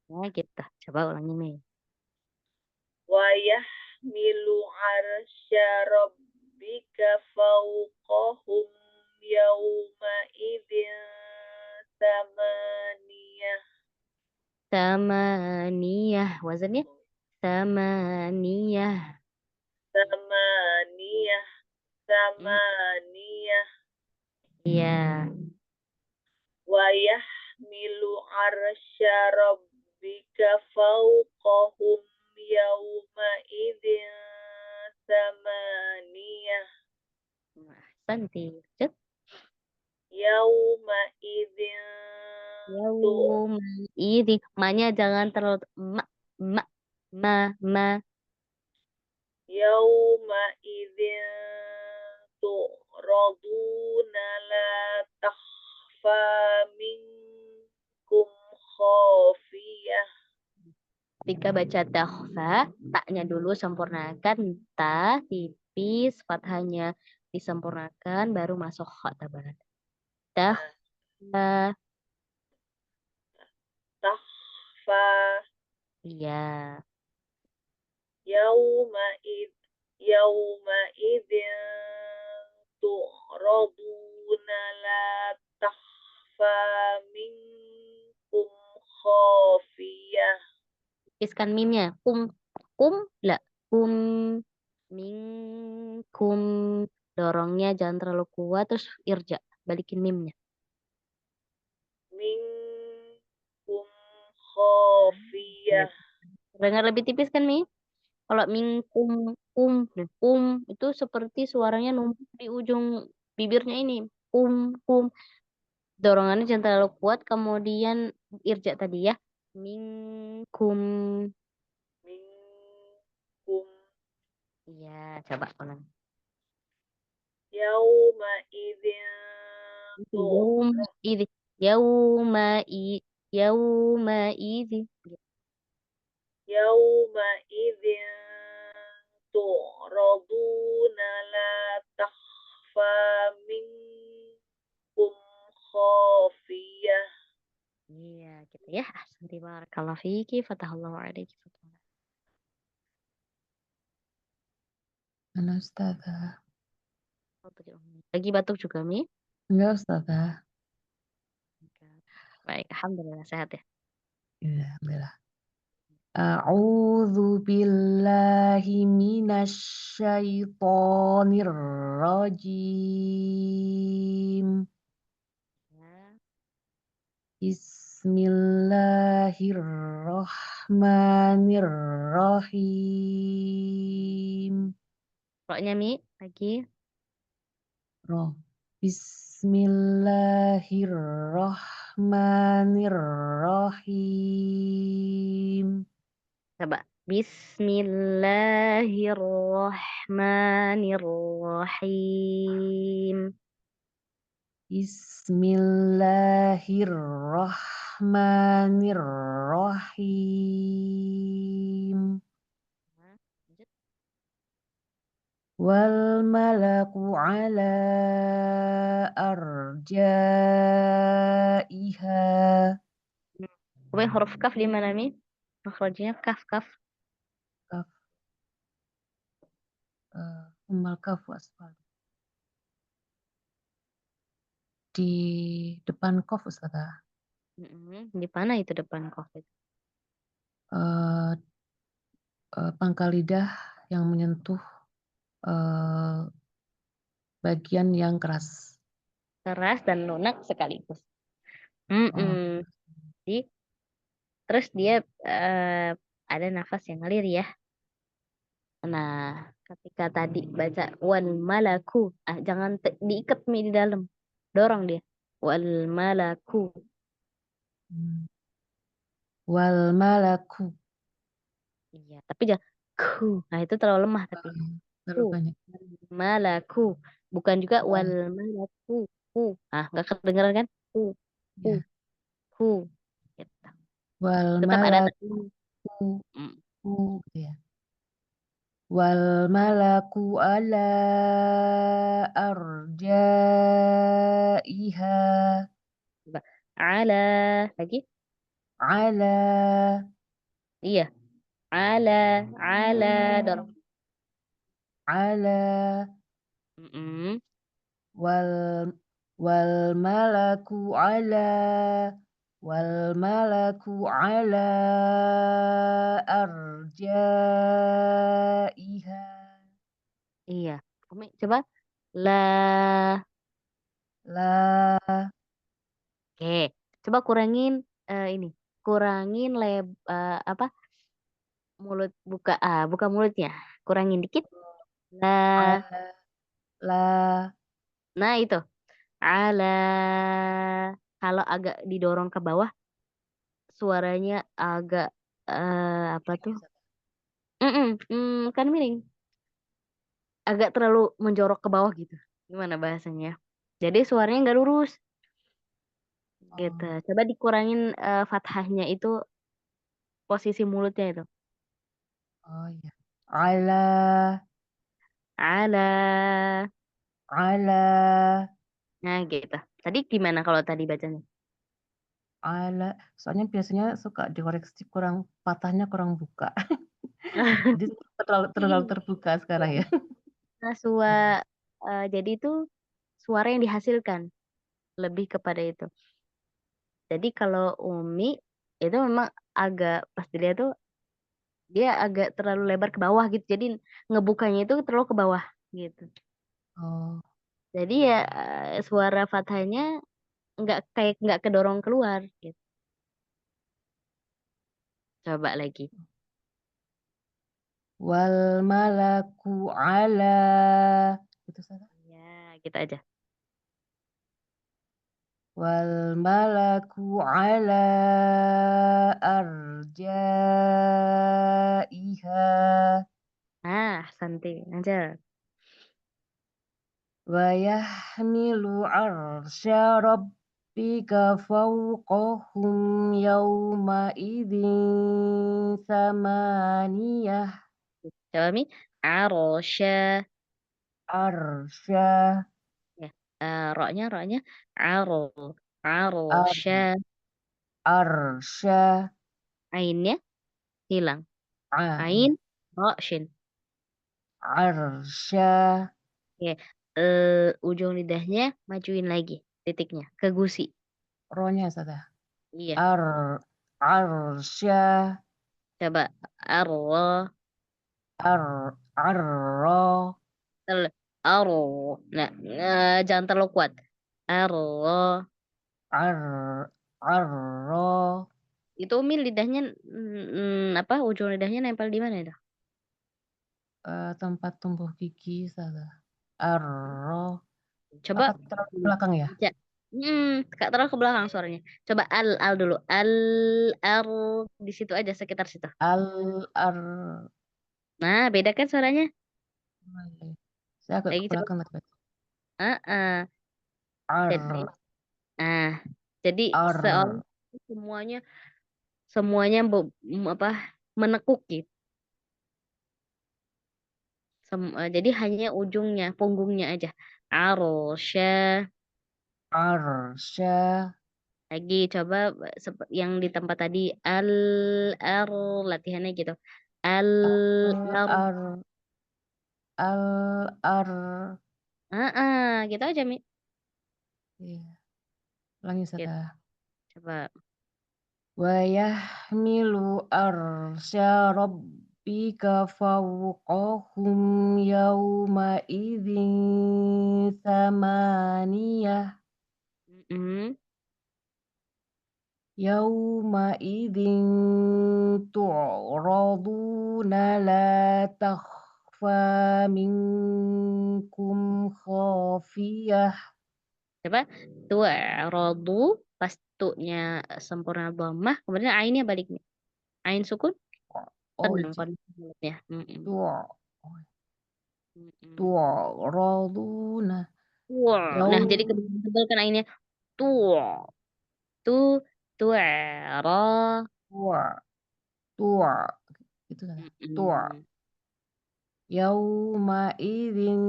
Nah, kita coba ulangi nih. Wa yahmilu arsya rabbika fawqahum yawma idin samaniyah. Samaniyah. Wazannya? Samaniyah. Samaniyah. Samaniyah. Iya. Wa yahmilu arsya rabbika fawqahum yawma idin samaniyah. Santi. Cek. Yawma idin Yauma idin. Ma-nya jangan terlalu ma. Yawma idin tu'raduna la takhfa minkum khafiyah. Ketika baca takhfa, taknya dulu sempurnakan, ta tipis, fathahnya disempurnakan, baru masuk kha tabaran. Takhfa. Takhfa Iya. yawma idin tu'raduna la takhfa minkum khafiyah. Tipiskan mimnya. Kum, la. Kum, minkum. Dorongnya jangan terlalu kuat, terus irja. Balikin mimnya. Minkum khafiyah. Dengar lebih tipis kan, Mi? Kalau minkum, kum itu seperti suaranya numpuk di ujung bibirnya ini. Kum. Dorongannya jangan terlalu kuat, kemudian irja tadi ya. Minkum. Minkum. Iya, coba ulang. Yauma idzin Itu yauma idzi. Yauma idzin tu'raduna la takhfa minkum khafiyah. Iya, gitu ya. Ahsanti barakallahu fiki, fatahallahu alaiki. Mana Ustazah? Lagi batuk juga, Mi? Enggak Ustazah. Baik, alhamdulillah sehat ya. Iya, alhamdulillah. A'udzu billahi minasyaitonir rajim. Ya. Bismillahirrahmanirrahim. Roknya, Mi, lagi. Roh. Bismillahirrahmanirrahim. Coba. Bismillahirrahmanirrahim. Bismillahirrahmanirrahim. Lanjut. Wal malaku ala arjaiha. Kemudian huruf kaf di mana, Mi? Makhrajnya kaf. Kaf. Umal kaf wasfal. Di depan kaf Ustazah. Di mana itu depan kaf itu? Pangkal lidah yang menyentuh bagian yang keras. Keras dan lunak sekaligus. Oh. Jadi, terus dia ada nafas yang ngalir ya. Nah, ketika tadi baca wal malaku, jangan diikat Mi di dalam. Dorong dia. Wal malaku. Wal malaku. Iya, tapi jangan ku. Nah, itu terlalu lemah tapi. Terlalu Ku. banyak. Malaku. Bukan juga wal malaku. Ku. Nggak kedengeran kan? Ku. Ku. Ya. Ku. Gitu. Wal Tetap ada malaku. Ya. Wal malaku ala arjaiha. Coba. Ala. Lagi. Ala. Iya. Ala. Dorong. Ala. Wal malaku ala arjaiha. Iya. Umi coba. La. Oke. Coba kurangin ini. Kurangin apa? Mulut buka mulutnya. Kurangin dikit. La. Nah, itu. Ala. Kalau agak didorong ke bawah, suaranya agak apa tuh? Kan miring. Agak terlalu menjorok ke bawah gitu. Gimana bahasanya? Jadi suaranya nggak lurus. Gitu. Coba dikurangin fathahnya itu posisi mulutnya itu. Oh iya. Ala. Nah, gitu. Tadi gimana kalau tadi bacanya? Ala. Soalnya biasanya suka dikoreksi patahnya kurang buka. Jadi terlalu terbuka sekarang ya. Nah, jadi itu suara yang dihasilkan lebih kepada itu. Jadi kalau Umi itu memang agak pas dilihat tuh dia agak terlalu lebar ke bawah gitu. Jadi ngebukanya itu terlalu ke bawah gitu. Oh. Jadi ya suara fathahnya nggak kedorong keluar gitu. Coba lagi. Wal malaku ala. Itu salah. Ya, gitu aja. wal malaku ala arjaiha Santai, lanjut. wa yahmilu arsya rabbika fawqahum yawma idzin samaniyah Coba Mi. Arosya. arsya Ya. Roknya. Aro. Arosya. arsya Ainnya hilang. ya. Ain. Ro. Shin. Arsya Oke. Ujung lidahnya majuin lagi. Titiknya. Ke gusi. rohnya salah. Iya. Arsya Coba. Arro. arro Aro. Nah, jangan terlalu kuat. Aro. arro Itu Umi lidahnya apa? Ujung lidahnya nempel di mana itu? tempat tumbuh gigi salah. Arro Coba apa terlalu ke belakang ya? baca. Kak terlalu ke belakang suaranya. Coba al dulu. Al di situ aja sekitar situ. Ar Nah, beda kan suaranya? saya agak ke Lagi coba. belakang tadi. Jadi, Ar jadi seolah ar semuanya apa menekuk gitu. Jadi hanya ujungnya, punggungnya aja. Arosya. arsya Lagi coba yang di tempat tadi ar latihannya gitu. Al ar ar ar gitu aja Mi. iya. Ulangi Gitu. salah. Coba. Wa yahmilu arsya rabbika fawqahum yawma idzin samaniyah Mm-mm. yawma idzin tu'raduna la takhfa minkum khafiyah Coba tu'radu pas tu'nya sempurna dhammah, kemudian ainnya balik Mi. Ain sukun oh tenang itu kondisi mulutnya. tu' Mm-mm. tu'raduna Wah, nah jadi yaum tebal kan ainnya tu tu tu'ra. tu' tu' itu kan tu' Mm-mm. yauma idzin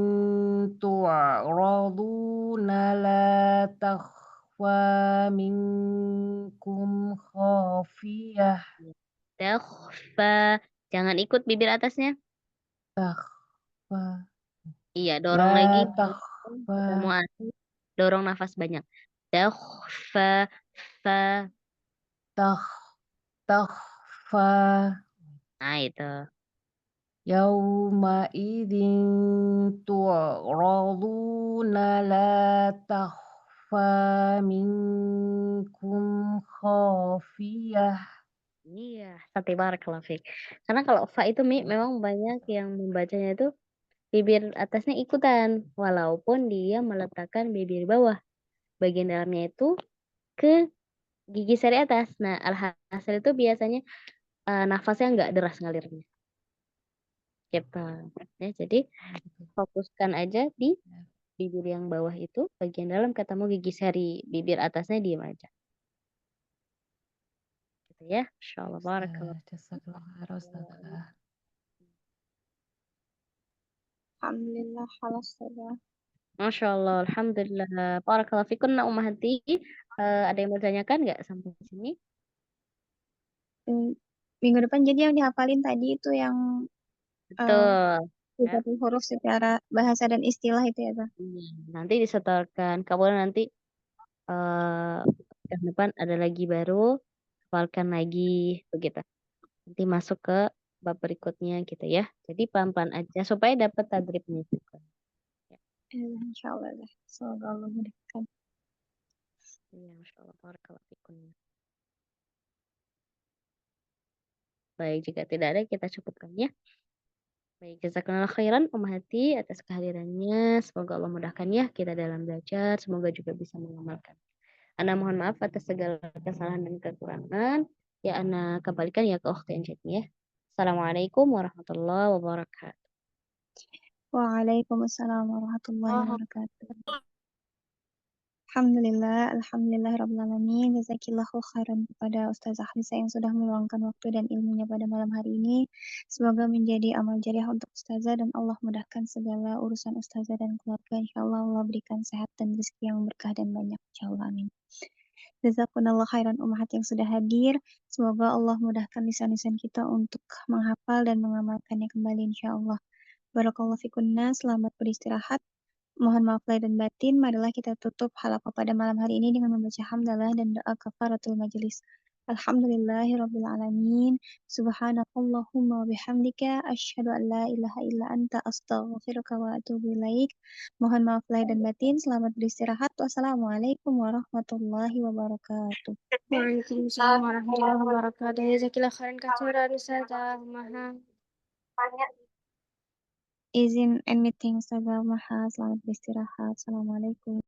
tu'raduna la takhfa minkum khafiyah Takhfa. Jangan ikut bibir atasnya. takhfa Iya, la dorong lagi. takhfa Ketemu atas, dorong nafas banyak. Takhfa. Fa. takh takhfa Nah, itu. yauma idzin tu'raduna la takhfa minkum khafiyah Iya, sate barakallahu fiik. Karena kalau fa itu Mi memang banyak yang membacanya itu bibir atasnya ikutan, walaupun dia meletakkan bibir bawah. Bagian dalamnya itu ke gigi seri atas. Nah, alhasil itu biasanya nafasnya nggak deras ngalirnya. Gitu. Ya, jadi fokuskan aja di bibir yang bawah itu, bagian dalam ketemu gigi seri, bibir atasnya diam aja. Gitu ya. Insyaallah barakallahu. Jazakallah khair Ustazah. Alhamdulillah, halas saja. Masya Allah, Alhamdulillah. Barakallahu fikunna ummahati. Ada yang mau ditanyakan nggak sampai sini? Minggu depan jadi yang dihafalin tadi itu yang Betul. Ya. satu huruf secara bahasa dan istilah itu ya, Bang. Nanti disetorkan. Kamu nanti yang depan ada lagi baru, hafalkan lagi begitu. Nanti masuk ke bab berikutnya gitu ya. Jadi pelan-pelan aja supaya dapat tadribnya juga. Ya. Insya Allah deh. Semoga Allah mudahkan. Iya, Masya Allah. Barakallahu fikum. Baik, jika tidak ada kita cukupkan ya. Baik, jazakallahu khairan Ummahati atas kehadirannya. Semoga Allah mudahkan ya kita dalam belajar. Semoga juga bisa mengamalkan. Ana mohon maaf atas segala kesalahan dan kekurangan. Ya, Ana kembalikan ya ke Ukhti Anjani ya. Assalamualaikum warahmatullahi wabarakatuh. Waalaikumsalam warahmatullahi wabarakatuh. Alhamdulillah Rabbil Alamin. Jazakillahu khairan kepada Ustazah Halisa yang sudah meluangkan waktu dan ilmunya pada malam hari ini. Semoga menjadi amal jariah untuk Ustazah dan Allah mudahkan segala urusan Ustazah dan keluarga. InsyaAllah Allah berikan sehat dan rezeki yang berkah dan banyak. InsyaAllah amin. Jazakumullah khairan umat yang sudah hadir. Semoga Allah mudahkan lisan-lisan kita untuk menghafal dan mengamalkannya kembali insyaAllah. Barakallahu fikunna, selamat beristirahat. Mohon maaf lahir dan batin. Marilah kita tutup halaqah pada malam hari ini dengan membaca hamdalah dan doa kafaratul majelis. Alhamdulillahirabbil alamin. Subhanakallahumma wa bihamdika asyhadu an la ilaha illa anta astaghfiruka wa atubu ilaik. Mohon maaf lahir dan batin. Selamat beristirahat. Wassalamualaikum warahmatullahi wabarakatuh. Waalaikumsalam warahmatullahi wabarakatuh. Jazakillah khairan katsiran Ustazah Maha. Izin and meeting Ustazah Maha. Selamat beristirahat. Assalamualaikum.